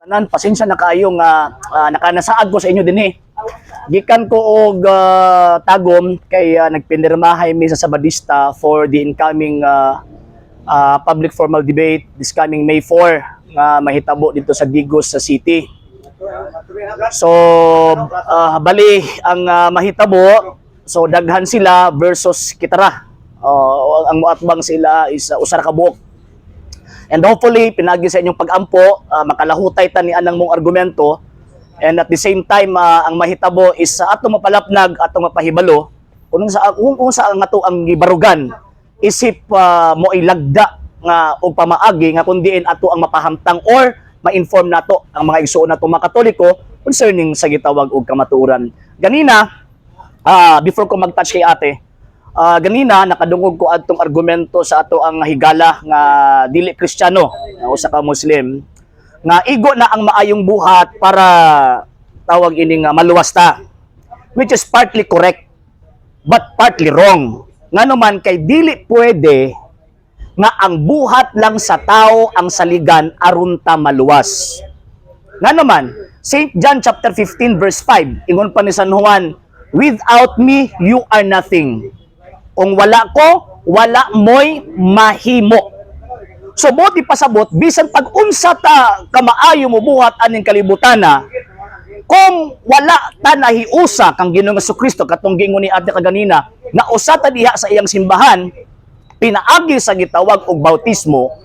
Tanan, pasensya na kayo nga nakanasaad ko sa inyo din Gikan ko og tagom kay nagpinirmahay mi sa Sabadista for the incoming public formal debate this coming May 4 nga mahitabo dito sa Digos sa city. So bali ang mahitabo, so daghan sila versus kitara. Ang muatbang sila is usa ka buok. And hopefully, pinagi sa inyong pag-ampo, makalahutay ta ni anang mong argumento. And at the same time, ang mahitabo is atong mapalapnag, atong mapahibalo, kung sa nga to ang gibarugan, isip mo ilagda nga og pamaagi nga kundiin ato ang mapahamtang or ma-inform nato ang mga igsuon nato mga Katoliko concerning sa gitawag og kamatuoran. Ganina, before ko mag-touch kay ate, ganina nakadungog ko adtong argumento sa ato ang higala nga dili Kristiyano usa ka Muslim nga igo na ang maayong buhat para tawag ining maluwas ta, which is partly correct but partly wrong. Ngano man kay dili pwede nga ang buhat lang sa tao ang saligan aron ta maluwas. Ngano man St. John chapter 15 verse 5 ingon pa ni San Juan, "Without me you are nothing." Kung wala ko, wala mo'y mahimo. So, buti pasabot, bisan pag-unsa ta kamaayo mo buhat aning kalibutana, kung wala ta nahiusa kang Ginoong Jesucristo, katong gingon ni ate kaganina, na usa ta diha sa iyang simbahan, pinaagi sa gitawag og bautismo,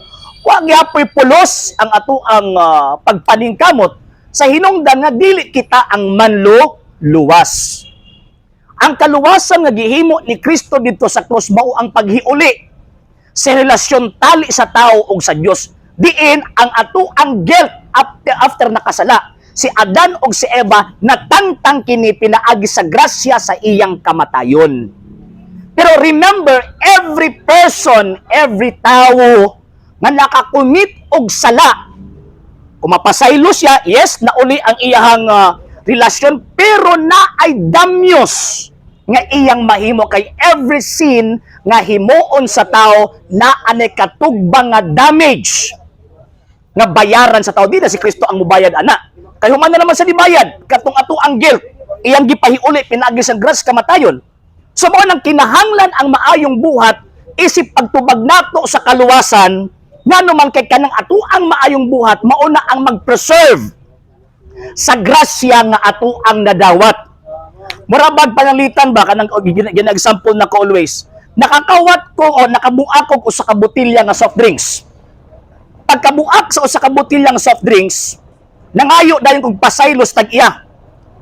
wa gyapon pulos ang ato ang pagpaningkamot sa hinungdan nga dili kita ang manluwas. Ang kaluwasan nga gihimo ni Kristo dito sa krus mao ang paghiuli sa relasyon tali sa tao ug sa Dios. Diin ang ato ang guilt after nakasala. Si Adan ug si Eva natangtang kini pinaagi sa grasya sa iyang kamatayon. Pero remember, every person, every tao nga nakakumit og sala, kumapasaylo siya, yes, nauli ang iyahang relasyon, pero na ay damyos nga iyang mahimo kay every sin nga himuon sa tao na anay katugba nga damage nga bayaran sa tao. Di na si Kristo ang mubayad ana. Kay human na naman sa dibayad, katong ato ang guilt, iyang gipahiuli pinagi sa gras kamatayon. So mao nang kinahanglan ang maayong buhat isip pagtubag nato sa kaluwasan, ngano man kay kanang ato ang maayong buhat mao na ang mag-preserve sa grasya nga ato ang nadawat. Murabag pananglitan ba kanang gina-example na ko always. Nakakawat ko o nakabuak ko usa ka botelya nga soft drinks. Pagkabuak sa usa ka botelya nga soft drinks, nangayo dayon kog pasaylos tag iya.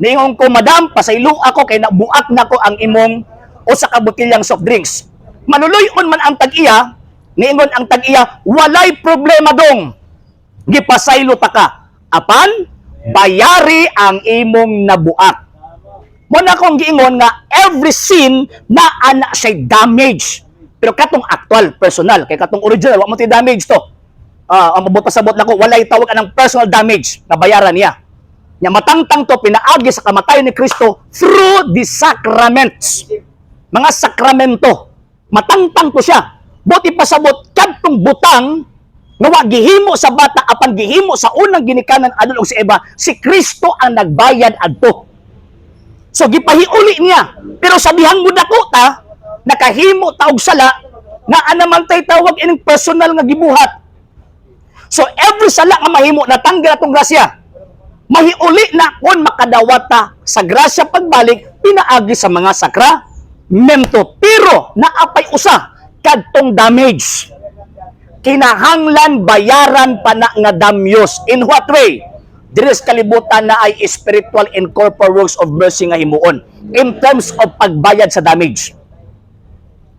Niingon ko, "Madam, pasaylo ako kay nabuak nako ang imong usa ka botelya nga soft drinks." Manuloy-on man ang tag iya, niingon ang tag iya, "Walay problema dong. Gipasaylo ta ka. Apan bayari ang imong nabuak." Muna akong giingon nga every sin na ana siya damage. Pero katong actual, personal, kay katong original, wa mo ti damage to. Ang mabot-pasabot nako, walay tawag anang personal damage na bayaran niya. Nya matangtang to pinaagi sa kamatayon ni Kristo through the sacraments. Mga sakramento. Matangtang to siya. Buti pasabot kadtong butang nga wa gihimo sa bata apan gihimo sa unang ginikanan adun og si Eva, si Kristo ang nagbayad adto. So gipahiuli niya. Pero sa dihang mo dako ta, nakahimo ta og sala nga anaman tay tawag ining personal nga gibuhat. So every sala nga mahimo natanggal atong grasya. Mahiuli na kon makadawat ta sa grasya pagbalik pinaagi sa mga sakramento. Pero naapay usa kadtong damage. Kinahanglan bayaran pa na nga damyos. In what way? Diri sa kalibutan na ay spiritual and corporal works of mercy nga himuon in terms of pagbayad sa damage.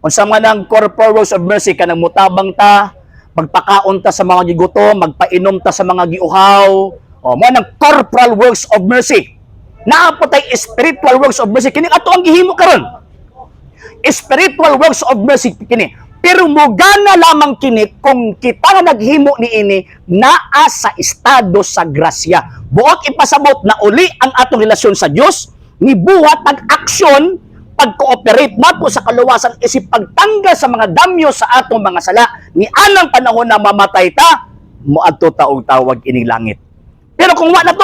Unsa man ang corporal works of mercy kanang mutabang ta, magpakaon ta sa mga gigutom, magpainom ta sa mga giuhaw, o mo nang corporal works of mercy. Naa po tay spiritual works of mercy kini ato ang gihimo karon. Spiritual works of mercy kini. Pero mugana lamang kini kung kita nga naghimo ni ini naa sa estado sa grasya. Buot ipasabot na uli ang atong relasyon sa Dios, ni buhat nag-aksyon pag-cooperate nato sa kaluwasan isip pagtanggal sa mga damyo sa atong mga sala. Ni anang panahon na mamatay ta, moadto ta og tawag ining langit. Pero kung wala to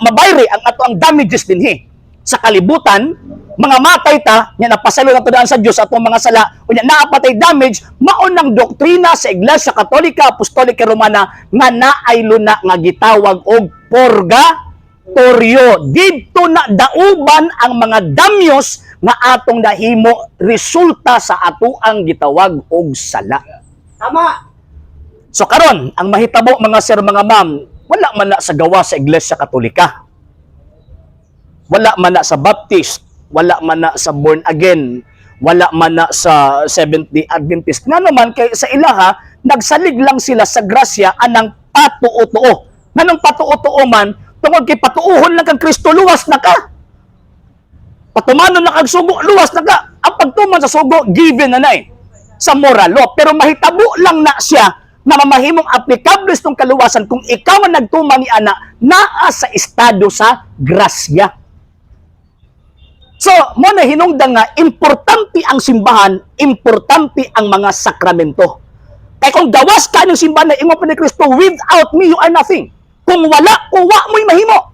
mabayre ang ato ang damages dinhi sa kalibutan, mga matay ta, nya napasalo na to daan sa Dios atong mga sala, unya naapatay damage, maunang doktrina sa Iglesia Katolika Apostolika Romana nga naay luna nga gitawag og purgatorio. Didto na dauban ang mga damyos nga atong nahimo resulta sa atoang gitawag og sala. Tama. So karon, ang mahitabo mga sir, mga ma'am, wala man na sa gawa sa Iglesia Katolika. Wala man na sa Baptist, wala man na sa born again, wala man na sa Seventh-day Adventist. Nga naman kay sa ilaha, nagsalig lang sila sa grasya anang patuo-tuo. Nanong patuo-tuo man, tungod kay patuuhon lang kang Kristo, luwas na ka. Patumanon na kang sugo, luwas na ka. Ang pagtuman sa sugo, given na sa moral law. Pero mahitabo lang na siya na mamahimong aplikables ng kaluwasan kung ikaw ang nagtuman ni ana naa sa estado sa grasya. So, mo na hinungdan nga, importante ang simbahan, importante ang mga sakramento. Kaya kung gawas ka ng simbahan na ingon pa ni Kristo, without me, you are nothing. Kung wala, kuwa mo'y mahimo.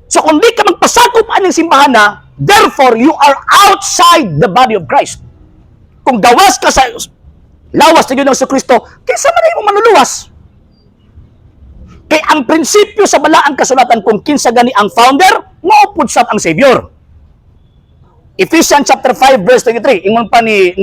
So, kung di ka magpasakop ang simbahan na, therefore, you are outside the body of Christ. Kung gawas ka sa lawas na yun ng Kristo, kaysa man mo manuluwas. Kaya ang prinsipyo sa balaang kasulatan kung kinsa gani ang founder, maupod sa ang Savior. Ephesians chapter 5 verse 23, ingon pa ni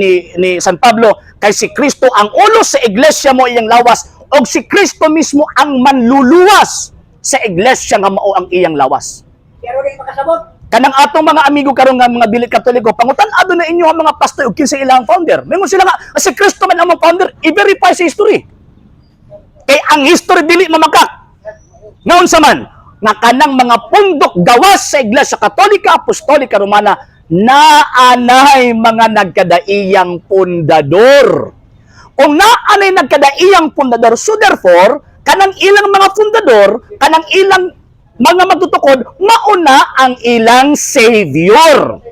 San Pablo, kay si Kristo ang ulo sa iglesia mo iyang lawas, o si Kristo mismo ang manluluwas sa iglesia nga mao ang iyang lawas. Pero rin makasabot. Kanang atong mga amigo karon nga mga dili Katoliko, pangutan-ado na inyo ang mga pastor ug kinsa ilang founder. Mingon sila nga, si Kristo man ang mga founder, i-verify sa history. Kay ang history dili mamakak. Ngayon sa man, nga kanang mga pundok gawas sa Iglesia Katolika Apostolika Romana naanay mga nagkadaiyang pundador. Kung naanay nagkadaiyang pundador, so therefore, kanang ilang mga pundador, kanang ilang mga magtutukod, mauna ang ilang Savior.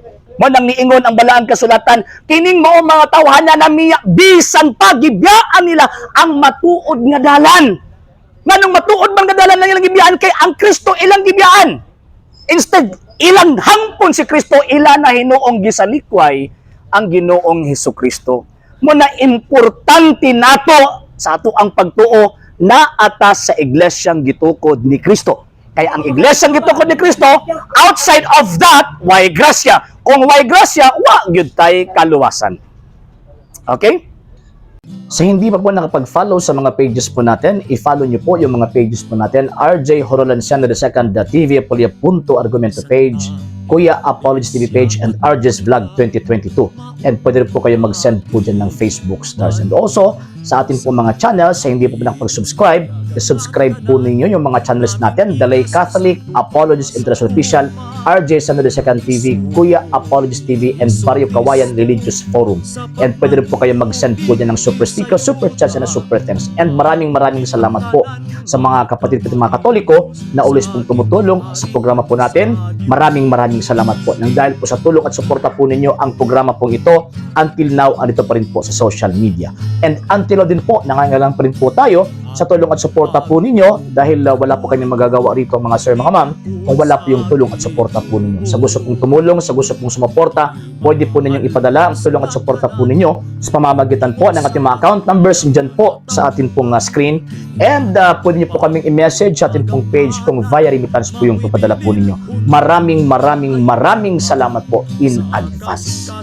Mo nang niingon ang balaang kasulatan, kining mao mga tawhana na miya, bisan pa gibiyaan nila ang matuod nga dalan. Nganong matuod bang dalan lang ilang gibiyaan kay ang Kristo ilang gibiyaan. Instead, ilang hangpon si Kristo, ila na hinuong gisalikway ang Ginoong Hesukristo. Mo na importante nato sa ato ang pagtuo na atas sa iglesyang gitukod ni Kristo. Kaya ang iglesyang gitukod ni Kristo, outside of that, why grasya? Kung why grasya, wa gyud tay kaluwasan. Okay? So hindi pa po nakapag-follow sa mga pages po natin, i-follow nyo po yung mga pages po natin, RJ Horolanciano II, TV Apolia Punto Argumento page, Kuya Apologies TV page, and RJ's Vlog 2022. And pwede rin po kayo mag-send po dyan ng Facebook stars. And also, sa atin po mga channels, sa hindi po nakapag-subscribe, i-subscribe po ninyo yung mga channels natin, Dalay Catholic, Apologies International Official, RJ Sano II TV, Kuya Apologies TV, and Barrio Kawayan Religious Forum. And pwede rin po kayo mag-send po dyan ng super sticker, super chats, and super thanks. And maraming salamat po sa mga kapatid at mga Katoliko na ulis pong tumutulong sa programa po natin. Maraming salamat po. Nang dahil po sa tulong at suporta po ninyo, ang programa po ito, until now, andito pa rin po sa social media. And until now din po, nangangailangan pa rin po tayo sa tulong at suporta po ninyo dahil wala po kami magagawa rito mga sir, mga ma'am, kung wala po yung tulong at suporta po ninyo. Sa gusto pong tumulong, sa gusto pong sumuporta, pwede po ninyong ipadala ang tulong at suporta po ninyo sa pamamagitan po ng ating mga account numbers dyan po sa ating pong screen. And pwede nyo po kaming i-message sa ating pong page kung via remittance po yung papadala po ninyo. Maraming salamat po in advance.